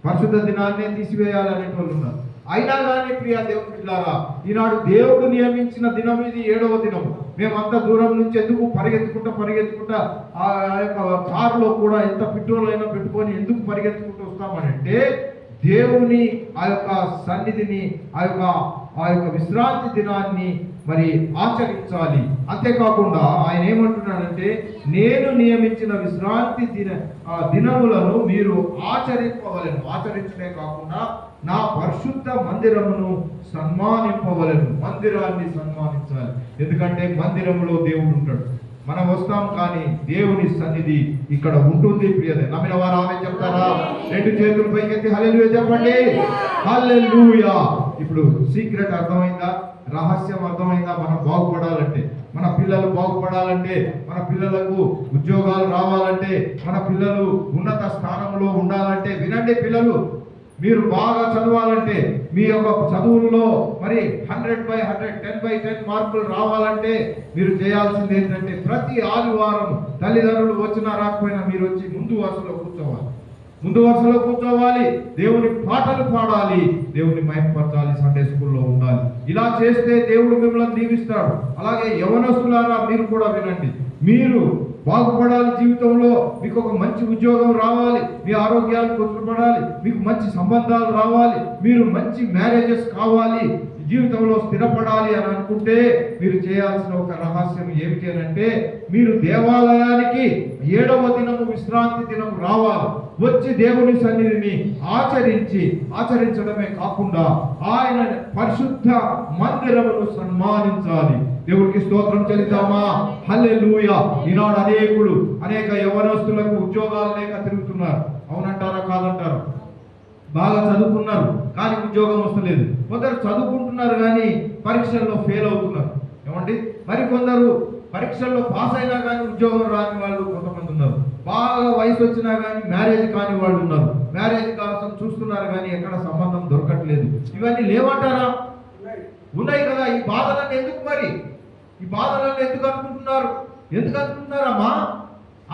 పరిశుద్ధ దినాన్నే తీసివేయాలనే వాళ్ళు ఉన్నారు. అయినా కానీ ప్రియ దేవుని బిడ్డలారా, ఈనాడు దేవుడు నియమించిన దినం ఇది 7వ దినం. మేమంతా దూరం నుంచి ఎందుకు పరిగెత్తుకుంటా ఆ యొక్క కారులో కూడా ఎంత పెట్రోల్ అయినా పెట్టుకొని ఎందుకు పరిగెత్తుకుంటూ వస్తామనంటే, దేవుని ఆ యొక్క సన్నిధిని ఆ యొక్క విశ్రాంతి దినాన్ని మరి ఆచరించాలి. అంతేకాకుండా ఆయన ఏమంటున్నాడంటే, నేను నియమించిన విశ్రాంతి దినములను మీరు ఆచరింపవలెను. ఆచరించడే కాకుండా నా పరిశుద్ధ మందిరమును సన్మానింపవలెను. మందిరాన్ని సన్మానించాలి. ఎందుకంటే మందిరంలో దేవుడు ఉంటాడు. మనం వస్తాం కానీ దేవుని సన్నిధి ఇక్కడ ఉంటుంది. ప్రియదే నమ్మిన వారు ఆమె చెప్తారా? 2 చేతులు పైకెత్తి హల్లెలూయా చెప్పండి. హల్లెలూయా. ఇప్పుడు సీక్రెట్ అర్థమైందా? రహస్యం అర్థమైందా? మనం బాగుపడాలంటే, మన పిల్లలు బాగుపడాలంటే, మన పిల్లలకు ఉద్యోగాలు రావాలంటే, మన పిల్లలు ఉన్నత స్థానంలో ఉండాలంటే, వినండి పిల్లలు, మీరు బాగా చదవాలంటే, మీ యొక్క చదువుల్లో మరి 100/100 10/10 మార్కులు రావాలంటే మీరు చేయాల్సింది ఏంటంటే, ప్రతి ఆదివారం తల్లిదండ్రులు వచ్చినా రాకపోయినా మీరు వచ్చి ముందు వరుసలో కూర్చోవాలి. దేవుని పాటలు పాడాలి, దేవుని మహిమపరచాలి, సండే స్కూల్లో ఉండాలి. ఇలా చేస్తే దేవుడు మిమ్మల్ని దీవిస్తాడు. అలాగే యవనస్తులారా, మీరు కూడా వినండి. మీరు బాగుపడాలి, జీవితంలో మీకు ఒక మంచి ఉద్యోగం రావాలి, మీ ఆరోగ్యాలు కుదుటపడాలి, మీకు మంచి సంబంధాలు రావాలి, మీరు మంచి మ్యారేజెస్ కావాలి, జీవితంలో స్థిరపడాలి అని అనుకుంటే మీరు చేయాల్సిన ఒక రహస్యం ఏమిటి అంటే, మీరు దేవాలయానికి 7వ దినము విశ్రాంతి దినం రావాలి. వచ్చి దేవుని సన్నిధిని ఆచరించడమే కాకుండా ఆయన పరిశుద్ధ మందిరమును సన్మానించాలి. దేవుడికి స్తోత్రం చెల్లిద్దామా? హల్లెలూయా. ఈనాడు అనేక యవనస్తులకు ఉద్యోగాలు లేక తిరుగుతున్నారు. అవునంటారా కాదంటారా? బాగా చదువుకున్నారు కానీ ఉద్యోగం వస్తలేదు. కొందరు చదువుకుంటున్నారు కానీ పరీక్షల్లో ఫెయిల్ అవుతున్నారు. ఏమండి? మరి కొందరు పరీక్షల్లో పాస్ అయినా కానీ ఉద్యోగం రాని వాళ్ళు కొంతమంది ఉన్నారు. బాగా వయసు వచ్చినా కానీ మ్యారేజ్ కాని వాళ్ళు ఉన్నారు. మ్యారేజ్ కోసం చూస్తున్నారు కానీ ఎక్కడ సంబంధం దొరకట్లేదు. ఇవన్నీ లేవంటారా? ఉన్నాయి కదా. ఈ బాధలన్నీ ఎందుకు? మరి ఈ బాధలన్నీ ఎందుకు అనుకుంటున్నారు?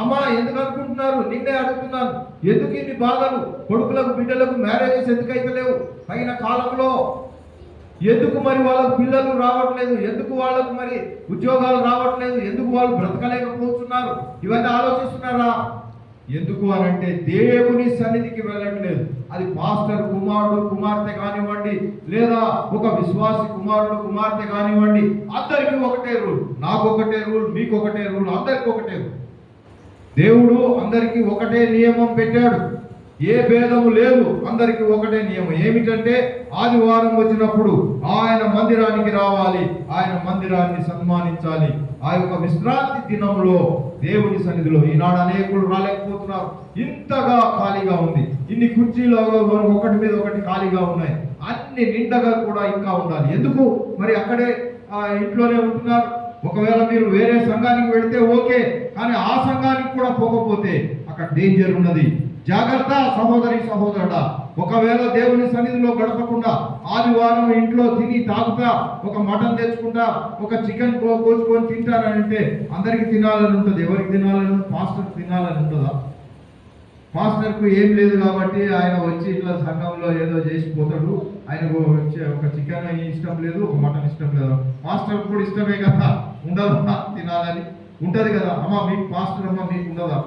అమ్మా ఎందుకు అనుకుంటున్నారు? నిన్నే అడుగుతున్నాను. ఎందుకు ఇన్ని బాధలు? కొడుకులకు బిడ్డలకు మ్యారేజెస్ ఎందుకైతే లేవు తగిన కాలంలో? ఎందుకు మరి వాళ్ళకు పిల్లలు రావట్లేదు? ఎందుకు వాళ్ళకు మరి ఉద్యోగాలు రావట్లేదు? ఎందుకు వాళ్ళు బ్రతకలేకపోతున్నారు? ఇవన్నీ ఆలోచిస్తున్నారా? ఎందుకు అనంటే దేవుని సన్నిధికి వెళ్ళట్లేదు. అది పాస్టర్ కుమారుడు కుమార్తె కానివ్వండి, లేదా ఒక విశ్వాసి కుమారుడు కుమార్తె కానివ్వండి, అందరికీ ఒకటే రూల్. నాకు ఒకటే రూల్, మీకు ఒకటే రూల్, అందరికీ ఒకటే రూల్. దేవుడు అందరికీ ఒకటే నియమం పెట్టాడు. ఏ భేదము లేదు, అందరికీ ఒకటే నియమం. ఏమిటంటే ఆదివారం వచ్చినప్పుడు ఆయన మందిరానికి రావాలి, ఆయన మందిరాన్ని సన్మానించాలి. ఆ యొక్క విశ్రాంతి దినంలో దేవుని సన్నిధిలో ఈనాడు అనేకులు రాలేకపోతున్నారు. ఇంతగా ఖాళీగా ఉంది. ఇన్ని కుర్చీలు ఒకటి మీద ఒకటి ఖాళీగా ఉన్నాయి. అన్ని నిండగా కూడా ఇంకా ఉండాలి. ఎందుకు? మరి అక్కడే ఇంట్లోనే ఉంటున్నారు. ఒకవేళ మీరు వేరే సంఘానికి వెళితే ఓకే, కానీ ఆ సంఘానికి కూడా పోకపోతే అక్కడ డేంజర్ ఉన్నది. జాగ్రత్త సహోదరి సహోదరుడా. ఒకవేళ దేవుని సన్నిధిలో గడపకుండా ఆదివారం ఇంట్లో తిని తాగుతా, ఒక మటన్ తెచ్చుకుంటా, ఒక చికెన్ కోసుకొని తింటారంటే అందరికి తినాలని ఉంటుంది. ఎవరికి తినాలని? పాస్టర్ తినాలని ఉంటుందా? పాస్టర్కు ఏం లేదు కాబట్టి ఆయన వచ్చి ఇట్లా సంఘంలో ఏదో చేసిపోతాడు. ఆయనకు ఒక చికెన్ ఇష్టం లేదు, ఒక మటన్ ఇష్టం లేదు. పాస్టర్ కూడా ఇష్టమే కదా, ఉండదా తినాలని? ఉంటది కదా. అమ్మ మీకు పాస్టర్, అమ్మ మీకు ఉండదా?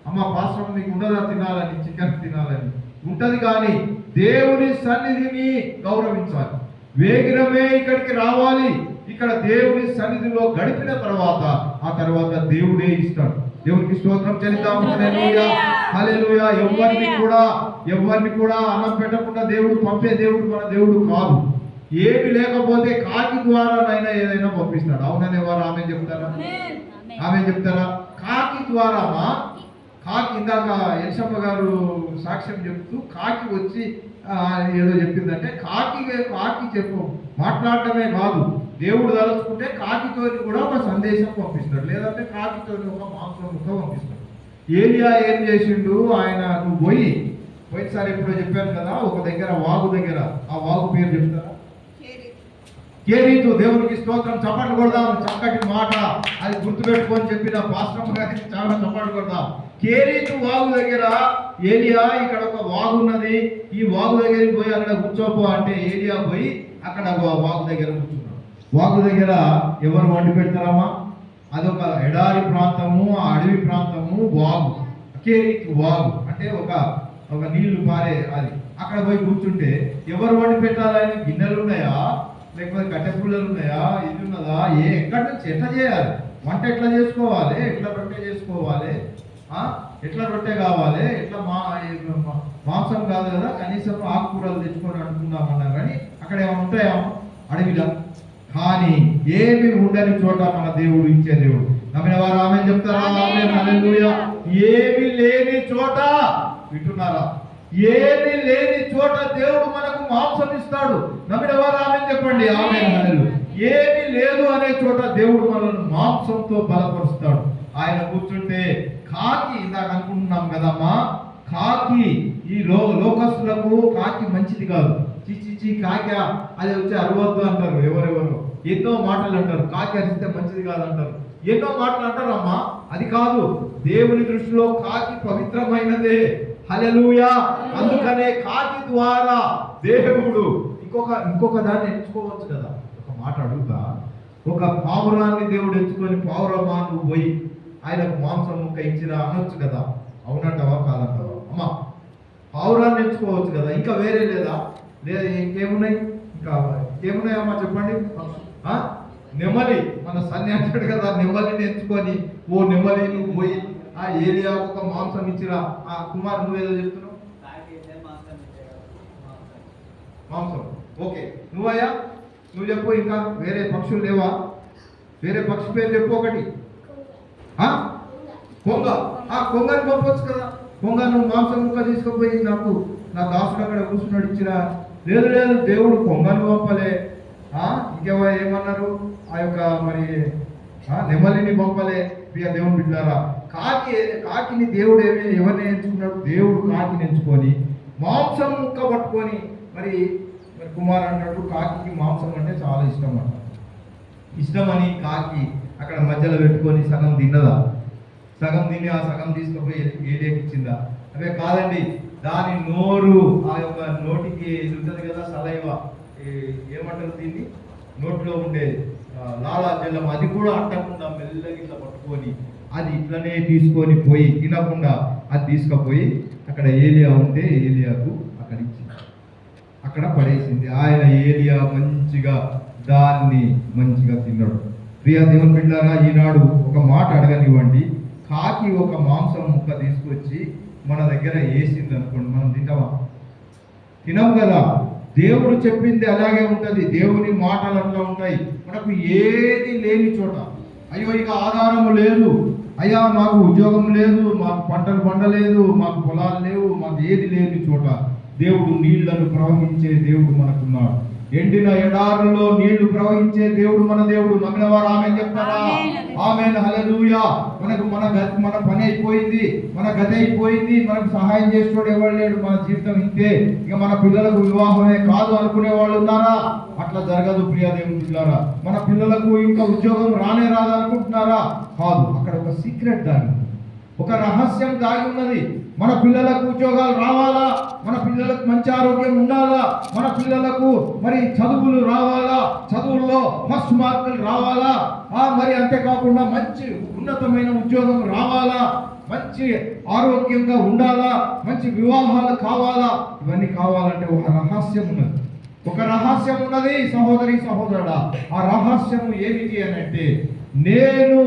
అమ్మ పాస్టర్ మీకు ఉండదా తినాలని, చికెన్ తినాలని? ఉంటది. కానీ దేవుని సన్నిధిని గౌరవించాలి. వేగిరమే ఇక్కడికి రావాలి. ఇక్కడ దేవుని సన్నిధిలో గడిపిన తర్వాత ఆ తర్వాత దేవుడే ఇస్తాడు. దేవునికి స్తోత్రం చెల్లిద్దాము. హల్లెలూయా హల్లెలూయా. ఎవరిని కూడా అన్నం పెట్టకుండా దేవుడు పంపే దేవుడు మన దేవుడు కాదు. ఏమి లేకపోతే కాకి ద్వారానైనా ఏదైనా పంపిస్తాడు. అవుననే వారు ఆమె చెప్తారా? కాకి ద్వారామా? కాకి ఇందాక యశమ్మ గారు సాక్ష్యం చెప్తూ కాకి వచ్చి ఏదో చెప్పిందంటే, కాకి చెప్పు మాట్లాడటమే కాదు, దేవుడు తలుచుకుంటే కాకితోని కూడా ఒక సందేశం పంపిస్తాడు, లేదంటే కాకితోని ఒక మాంసం ముక్క పంపిస్తాడు. ఏలియా ఏం చేసిండు? ఆయన నువ్వు పోయినసారి ఎప్పుడో చెప్పాను కదా, ఒక దగ్గర వాగు దగ్గర, ఆ వాగు పేరు చెప్తారా? కేరీతు, దేవునికి స్తోత్రం, చప్పట్లు కొడదాం. చక్కటి మాట, అది గుర్తుపెట్టుకొని చెప్పిన పాస్టర్ గారికి చాలా చప్పట్లు కొడదాం. కేరీతు వాగు దగ్గర ఏలియా, ఇక్కడ ఒక వాగు ఉన్నది, ఈ వాగు దగ్గరికి పోయి అక్కడ కూర్చోపో అంటే ఏలియా పోయి అక్కడ వాగు దగ్గర కూర్చున్నాడు. వాగు దగ్గర ఎవరు వండి పెడతారమ్మా? అదొక ఎడారి ప్రాంతము, ఆ అడవి ప్రాంతము, వాగు, కేరీతు వాగు అంటే ఒక నీళ్లు పారే అది. అక్కడ పోయి కూర్చుంటే ఎవరు వండి పెట్టాలని? గిన్నెలు ఉన్నాయా, లేకపోతే కట్టె పుల్లలు ఉన్నాయా, ఇది ఉన్నదా, ఎక్కడి నుంచి ఎట్లా చేయాలి, వంట ఎట్లా చేసుకోవాలి, ఎట్లా రొట్టె చేసుకోవాలి, ఎట్లా రొట్టె కావాలి, ఎట్లా మాంసం కాదు కదా, కనీసం ఆకుకూరలు తెచ్చుకొని అనుకుందామన్నా కానీ అక్కడ ఏమైనా ఉంటాయా అడవిలో? కానీ ఏమి ఉండని చోట మన దేవుడు ఇచ్చే దేవుడు. నమ్మిన వారు ఆమె చెప్తారా? ఆమేన్, హల్లెలూయా. ఏమి లేని చోట, వింటున్నారా? ఏమి లేని చోట దేవుడు మనకు మాంసం ఇస్తాడు. నమ్మిన వారు ఆమె చెప్పండి. ఆమేన్, హల్లెలూయా. ఏమి లేదు అనే చోట దేవుడు మనల్ని మాంసంతో బలపరుస్తాడు. ఆయన కూర్చుంటే కాకి, ఇందాక అనుకుంటున్నాం కదమ్మా, కాకి ఈ లోకస్తులకు కాకి మంచిది కాదు. చిచి కాకి అది వచ్చి అరవద్దు అంటారు ఎవరెవరు, ఎన్నో మాటలు అంటారు. కాకి అరిస్తే మంచిది కాదు అంటారు, ఎన్నో మాటలు అంటారు. అమ్మా అది కాదు, దేవుని దృష్టిలో కాకి పవిత్రమైనదే. హల్లెలూయా. అందుకనే కాకి ద్వారా దేవుడు ఇంకొక దాన్ని ఎంచుకోవచ్చు కదా. ఒక మాట అడుగుతా, ఒక పావురాన్ని దేవుడు ఎంచుకొని, పావురమా నువ్వు పోయి ఆయనకు మాంసం ముక్క ఇచ్చిరా అనొచ్చు కదా. అవునంటావా కాదంటావా? అమ్మా పావురాన్ని ఎంచుకోవచ్చు కదా, ఇంకా వేరే లేదా? లేదా ఇంకేమున్నాయి? ఇంకా ఏమున్నాయమ్మా చెప్పండి. నెమలి, మన సన్ని అంటాడు కదా, నెమలిని ఎంచుకొని ఓ నెమలి నువ్వు పోయి ఆ ఏరియా ఒక మాంసం ఇచ్చిరా. ఆ కుమార్ నువ్వేదో చెప్తున్నావు, మాంసం. ఓకే, నువ్వయ్యా నువ్వు చెప్పు. ఇంకా వేరే పక్షులు లేవా? వేరే పక్షి పేరు చెప్పు ఒకటి. కొంగ. కొంగని పంపొచ్చు కదా. కొంగ నువ్వు మాంసం ముక్క తీసుకుపోయి నాకు నా దాసుడు అక్కడ కూర్చున్నాడు ఇచ్చిరా. లేదు లేదు, దేవుడు కొంగను పంపలే. ఏమన్నారు? ఆ యొక్క మరి నెమలిని పంపలే. ప్రియ దేవుని బిడ్డలారా, కాకిని దేవుడు ఎవరిని ఎంచుకున్నాడు? దేవుడు కాకిని ఎంచుకొని మాంసం ముక్క పట్టుకొని మరి కుమార్ అన్నాడు కాకి మాంసం అంటే చాలా ఇష్టం అంట. ఇష్టమని కాకి అక్కడ మధ్యలో పెట్టుకొని సగం తిన్నదా? సగం తిని ఆ సగం తీసుకుపోయి ఏదేకిచ్చిందా? అవే కాదండి, దాని నోరు, ఆ యొక్క నోటికి ఉంటుంది కదా సలైవ, ఏమంటారు దీన్ని, నోట్లో ఉండే లాలాజలం, అది కూడా అంటకుండా మెల్లగా ఇట్లా పట్టుకొని అది ఇట్లనే తీసుకొని పోయి తినకుండా అది తీసుకుపోయి అక్కడ ఏలియా ఉంటే ఏలియాకు అక్కడ ఇచ్చింది, అక్కడ పడేసింది. ఆయన ఏలియా మంచిగా దాన్ని మంచిగా తిన్నాడు. ప్రియ దేవుని బిడ్డలారా, ఈనాడు ఒక మాట అడగనివ్వండి. కాకి ఒక మాంసం ముక్క తీసుకొచ్చి మన దగ్గర వేసింది అనుకోండి, మనం తింటామా? తినం కదా. దేవుడు చెప్పింది అలాగే ఉంటుంది, దేవుని మాటలు అట్లా ఉంటాయి. మనకు ఏది లేని చోట, అయ్యో ఇక ఆధారము లేదు, అయ్యా మాకు ఉద్యోగం లేదు, మాకు పంటలు పండలేదు, మాకు పొలాలు లేవు, మాకు ఏది లేని చోట దేవుడు నీళ్లను ప్రవహించే దేవుడు మనకున్నాడు. ఎండిన ఎడారుల్లో నీళ్లు ప్రవహించే దేవుడు మన దేవుడు. నమ్మిన వారు ఆమె చెప్తారా? ఆమేన్, హల్లెలూయా. మన పని అయిపోయింది, మన గది అయిపోయింది, మనకు సహాయం చేసేవాడు ఎవరు లేడు, మన జీవితం ఇంతే, ఇక మన పిల్లలకు వివాహమే కాదు అనుకునే వాళ్ళు ఉన్నారా? అట్లా జరగదు ప్రియ దేవుని పిల్లలారా. మన పిల్లలకు ఇంకా ఉద్యోగం రానే రాదు అనుకుంటున్నారా? కాదు, అక్కడ ఒక సీక్రెట్ దాగి, ఒక రహస్యం దాగి ఉన్నది. మన పిల్లలకు ఉద్యోగాలు రావాలా, మన పిల్లలకు మంచి ఆరోగ్యం ఉండాలా, మన పిల్లలకు మరి చదువులు రావాలా, చదువుల్లో ఫస్ట్ మార్కులు రావాలా, మరి అంతేకాకుండా మంచి ఉన్నతమైన ఉద్యోగం రావాలా, మంచి ఆరోగ్యంగా ఉండాలా, మంచి వివాహాలు కావాలా. ఇవన్నీ కావాలంటే ఒక రహస్యం ఉన్నది, ఒక రహస్యం ఉన్నది సహోదరి సహోదరుడా. ఆ రహస్యం ఏమిటి అని అంటే, నేను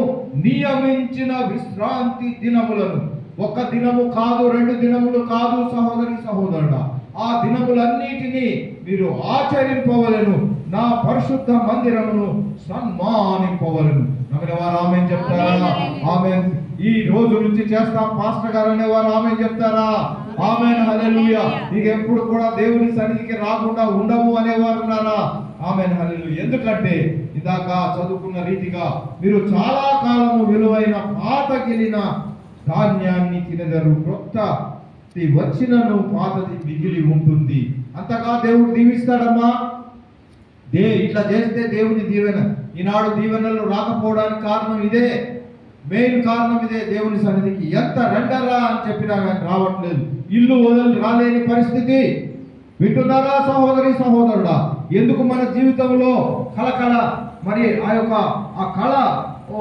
నియమించిన విశ్రాంతి దినములను, ఒక దినము కాదు, 2 దినములు కాదు సహోదరి సహోదరుడా, ఆ దినములన్నిటినీ మీరు ఆచరింపవలెను, నా పరిశుద్ధ మందిరమును సన్మానింపవలెను. నమ్మిన వారు ఆమేన్ చెప్తారా? ఆమేన్. ఈ రోజు నుంచి చేస్తాం పాస్టర్ గారు అనేవారు ఆమేన్ చెప్తారా? ఆమేన్, హల్లెలూయా. ఇక ఎప్పుడు కూడా దేవుని సన్నిధికి రాకుండా ఉండము అనేవారు ఉన్నారా? ఆమేన్, హల్లెలూయా. ఎందుకంటే ఇందాక చదువుకున్న రీతిగా మీరు చాలా కాలము విలువైన పాతగిలిన ధాన్యాన్ని తినదరు, క్రొత్త వచ్చినను పాతది మిగిలి ఉంటుంది. అంతగా దేవుడు దీవిస్తాడమ్మా. ఇట్లా చేస్తే దేవుని దీవెన. ఈనాడు దీవెనలు రాకపోవడానికి కారణం ఇదే, మెయిన్ కారణం ఇదే. దేవుని సన్నిధికి ఎంత రండరా అని చెప్పినా కానీ రావట్లేదు. ఇల్లు వదిలి రాలేని పరిస్థితి. వింటున్నారా సహోదరి సహోదరుడా? ఎందుకు మన జీవితంలో కళ మరి ఆ కళ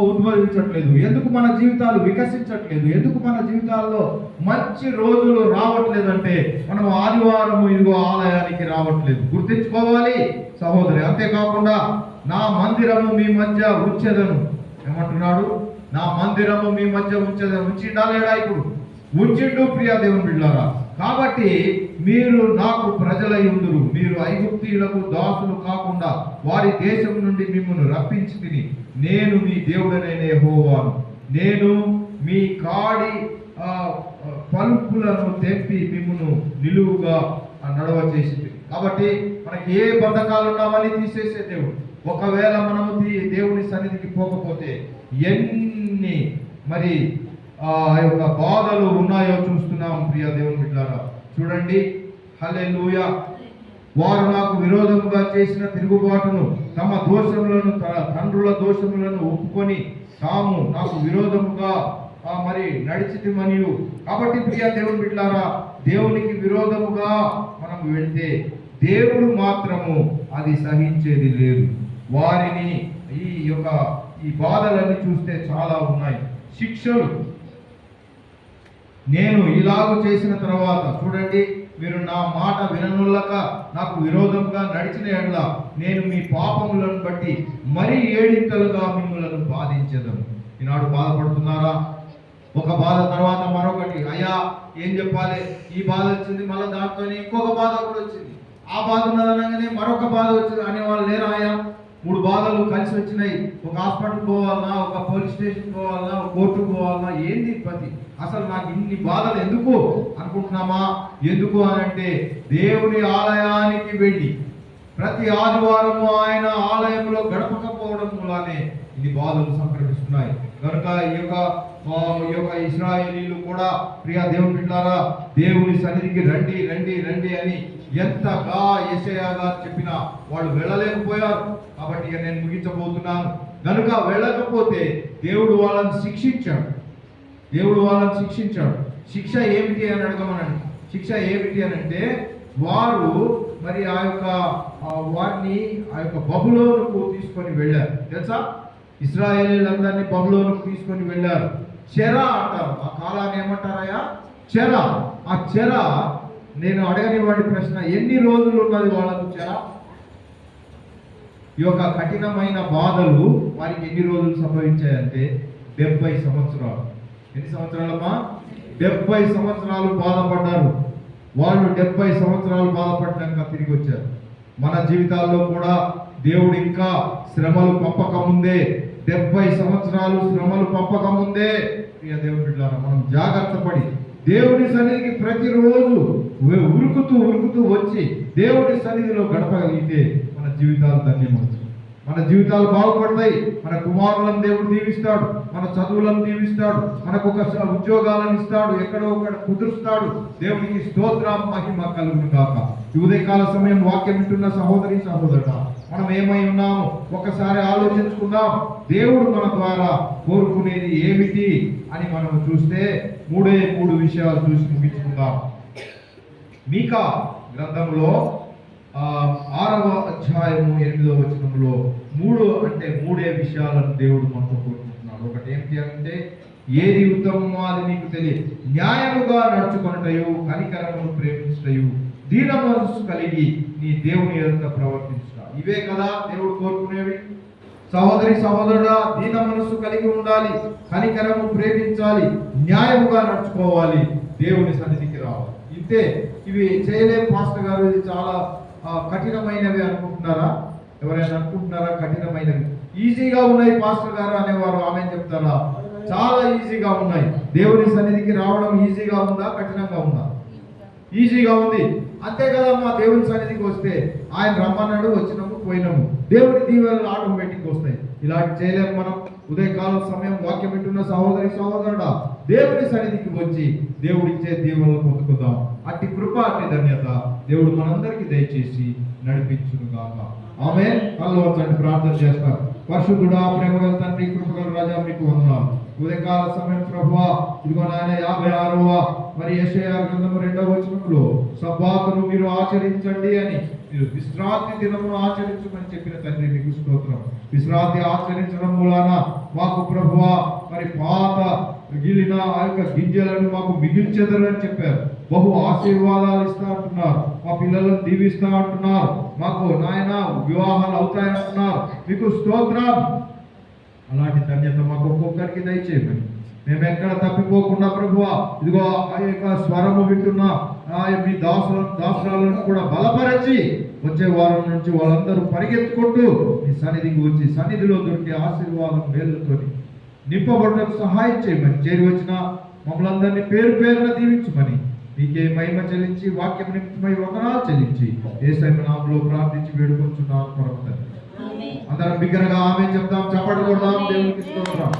ఉద్భవించట్లేదు? ఎందుకు మన జీవితాలు వికసించట్లేదు? ఎందుకు మన జీవితాల్లో మంచి రోజులు రావట్లేదంటే మనం ఆదివారం ఇదిగో ఆలయానికి రావట్లేదు. గుర్తించుకోవాలి సహోదరి. అంతేకాకుండా నా మందిరము మీ మధ్య ఉంచెదను ఏమంటున్నాడు? నా మందిరము మీ మధ్య ఉంచెదను. ఉంచిండా లేడా? ఇప్పుడు ఉంచిండు ప్రియా దేవుని బిడ్డలారా. కాబట్టి మీరు నాకు ప్రజలై ఉందురు. మీరు ఐగుప్తీయులకు దాసులు కాకుండా వారి దేశం నుండి మిమ్మల్ని రప్పించి తిని నేను మీ దేవుడనైన యెహోవాను. నేను మీ కాడి పలుపులను తెంపి మిమ్మల్ని నిలువుగా నడవచేసింది. కాబట్టి మనకి ఏ బంధకాలు ఉన్నామని తీసేసే దేవుడు. ఒకవేళ మనము దేవుని సన్నిధికి పోకపోతే ఎన్ని మరి ఆ యొక్క బాధలు ఉన్నాయో చూస్తున్నాం ప్రియ దేవుని బిడ్డలారా. చూడండి, హల్లెలూయా. వారు నాకు విరోధముగా చేసిన తిరుగుబాటును, తమ దోషములను, తండ్రుల దోషములను ఒప్పుకొని తాము నాకు విరోధముగా మరి నడిచితిమనియు. కాబట్టి ప్రియ దేవుని బిడ్డలారా, దేవునికి విరోధముగా మనం వెళ్తే దేవుడు మాత్రము అది సహించేది లేదు. వారిని ఈ బాధలన్నీ చూస్తే చాలా ఉన్నాయి. శిక్షలు నేను ఇలాగ చేసిన తర్వాత చూడండి, మీరు నా మాట విననుల్లక నాకు విరోధంగా నడిచిన ఎడల నేను మీ పాపములను బట్టి మరి 7 మిమ్మలను బాధించేదను. ఈనాడు బాధపడుతున్నారా? ఒక బాధ తర్వాత మరొకటి. అయ్యా ఏం చెప్పాలి, ఈ బాధ వచ్చింది, మళ్ళీ దాంతో ఇంకొక బాధ కూడా వచ్చింది, ఆ బాధ ఉన్నదనగానే మరొక బాధ వచ్చింది అనేవాళ్ళు లేరా? అయ్యా 3 బాధలు కలిసి వచ్చినాయి. ఒక హాస్పిటల్ పోవాలన్నా, ఒక పోలీస్ స్టేషన్ పోవాలన్నా, ఒక కోర్టుకు పోవాలన్నా, ఏంది పతి? అసలు నాకు ఇన్ని బాధలు ఎందుకు అనుకుంటున్నామా? ఎందుకు అనంటే దేవుని ఆలయానికి వెళ్ళి ప్రతి ఆదివారము ఆయన ఆలయంలో గడపకపోవడం మూలానే ఇన్ని బాధలు సంక్రమిస్తున్నాయి. కనుక ఈ యొక్క ఇశ్రాయేలీలు కూడా ప్రియ దేవుని బిడ్డలారా, దేవుని సన్నిధికి రండి రండి రండి అని ఎంతగా యెషయా చెప్పినా వాళ్ళు వెళ్ళలేకపోయారు. కాబట్టి నేను ముగించబోతున్నాను. కనుక వెళ్ళకపోతే దేవుడు వాళ్ళని శిక్షించాడు. శిక్ష ఏమిటి అని అడగమనండి. శిక్ష ఏమిటి అని అంటే వారు మరి వారిని బబులోనుకు తీసుకొని వెళ్ళారు. తెలుసా? ఇశ్రాయేలీలందరినీ బబులోనుకు తీసుకొని వెళ్ళారు. చెర అంటారు. ఆ కాలాన్ని ఏమంటారయ్యా? చెర. ఆ చెర నేను అడగనివ్వండి ప్రశ్న, ఎన్ని రోజులు ఉన్నది వాళ్ళకు చెర? ఈ యొక్క కఠినమైన బాధలు వారికి ఎన్ని రోజులు సంభవించాయంటే 70 సంవత్సరాలు. ఎన్ని సంవత్సరాలమ్మా? 70 సంవత్సరాలు బాధపడ్డారు వాళ్ళు. 70 సంవత్సరాలు బాధపడ్డాక తిరిగి వచ్చారు. మన జీవితాల్లో కూడా దేవుడు ఇంకా శ్రమలు పంపకముందే, 70 సంవత్సరాలు శ్రమలు పంపకముందే ప్రియ దేవుని బిడ్డలారా, మనం జాగ్రత్త పడి దేవుని సన్నిధికి ప్రతిరోజు ఉరుకుతూ వచ్చి దేవుని సన్నిధిలో గడపగలిగితే మన జీవితాలు ధన్యమవుతాయి. మన జీవితాలు బాగుపడతాయి. మన కుమారులను దేవుడు దీవిస్తాడు, మన చదువులను దీవిస్తాడు, మనకు ఒక ఉద్యోగాలను ఇస్తాడు, ఎక్కడో ఒకటి కుదురుస్తాడు. దేవునికి స్తోత్రం, మహిమ కలుగును గాక. ఈ ఉదయకాల సమయం వాక్యం వింటున్న సహోదరి సహోదరుడా, మనం ఏమై ఉన్నాము ఒకసారి ఆలోచించుకుందాం. దేవుడు మన ద్వారా కోరుకునేది ఏమిటి అని మనం చూస్తే 3 విషయాలు చూసి ముగించుకుందాం. మీకా గ్రంథంలో 6వ అధ్యాయము 8వ వచనంలో 3 విషయాలను దేవుడు మనతో కోరుకుంటున్నాడు. ఒకటి ఏంటి అంటే, ఏది ఉత్తమమో అది నీకు తెలియదు, న్యాయముగా నడుచుకొనుటయు, కనికరమును ప్రేమించుటయు, దీన మనస్సు కలిగి నీ దేవుని ఎదుట ప్రవర్తించుట. ఇవే కదా దేవుడు కోరుకునేవి. సహోదరి సహోదరుడా, దీన మనస్సు కలిగి ఉండాలి, కనికరము ప్రేమించాలి, న్యాయముగా నడుచుకోవాలి, దేవుని సన్నిధికి రావాలి. ఇంతే. ఇవి చేయలేం పాస్టర్ గారు, ఇది చాలా కఠినమైనవి అనుకుంటున్నారా? ఎవరైనా అనుకుంటున్నారా కఠినమైనవి? ఈజీగా ఉన్నాయి పాస్టర్ గారు అనేవారు ఆమె చెప్తారా? చాలా ఈజీగా ఉన్నాయి. దేవుని సన్నిధికి రావడం ఈజీగా ఉందా, కఠినంగా ఉందా? ఈజీగా ఉంది. అంతే కదమ్మా. దేవుని సన్నిధికి వస్తే ఆయన రమ్మన్నాడు, వచ్చినాము, పోయినాము, దేవుని దీవెనలు ఆటోమేటిక్ వస్తాయి. ఇలాంటి చేయలేము మనం. ఉదయకాల సమయం వాక్యం వింటున్న సహోదరి సహోదరుడా, దేవుని సన్నిధికి వచ్చి దేవుడిచ్చే దీవెనలు పొందుకుందాం. అట్టి కృప, అట్టి ధన్యత దేవుడు మనందరికీ దయచేసి నడిపించును గాక. ఆమేన్. కళ్ళు వంచండి, ప్రార్థన చేస్తారు. పరిశుద్ధుడా, ప్రేమగల తండ్రి, కృపగల రాజా, మీకు వందనాలు. ఉదయకాల సమయం ప్రభువా, ఇదిగో నాయన 56వ మరి యెషయా గ్రంథము 2వ వచనంలో సబ్బాతును మీరు ఆచరించండి అని, మీరు విశ్రాంతి దినమును ఆచరించమని చెప్పిన తండ్రి మీకు స్తోత్రం. విశ్రాంతి ఆచరించడం మూలాన మాకు ప్రభువా మరి పాత మిగిలిన ఆ యొక్క గింజలను మాకు మిగిల్చెదరని చెప్పారు. బహు ఆశీర్వాదాలు ఇస్తా అంటున్నారు. మా పిల్లలను దీవిస్తా అంటున్నారు. మాకు నాయన వివాహాలు అవుతాయంటున్నారు. మీకు స్తోత్రం. అలాంటి ధన్యత మాకు ఒక్కొక్కరికి దయచేయమని, మేము ఎక్కడ తప్పిపోకుండా ప్రభువా ఇదిగో ఆ యొక్క స్వరము వింటున్న ఆ మీ దాసురాలను కూడా బలపరచి వచ్చే వారం నుంచి వాళ్ళందరూ పరిగెత్తుకుంటూ మీ సన్నిధికి వచ్చి సన్నిధిలో దొరికే ఆశీర్వాదం మేలుతో నింపబడటకు సహాయం చేయమని, చేరి వచ్చిన మమ్మల్ని పేరు పేరున దీవించమని, మీకే మహిమ చెల్లించి వాక్యం నిమిత్తమై వందనాలు చెల్లించి యేసయ్య నామములో ప్రార్థించి వేడుకొంచున్నాను పరమ తండ్రి. అందరం బిగ్గరగా ఆమేన్ చెప్తాం, చప్పట్లు కొడదాం. దేవునికి స్తోత్రం.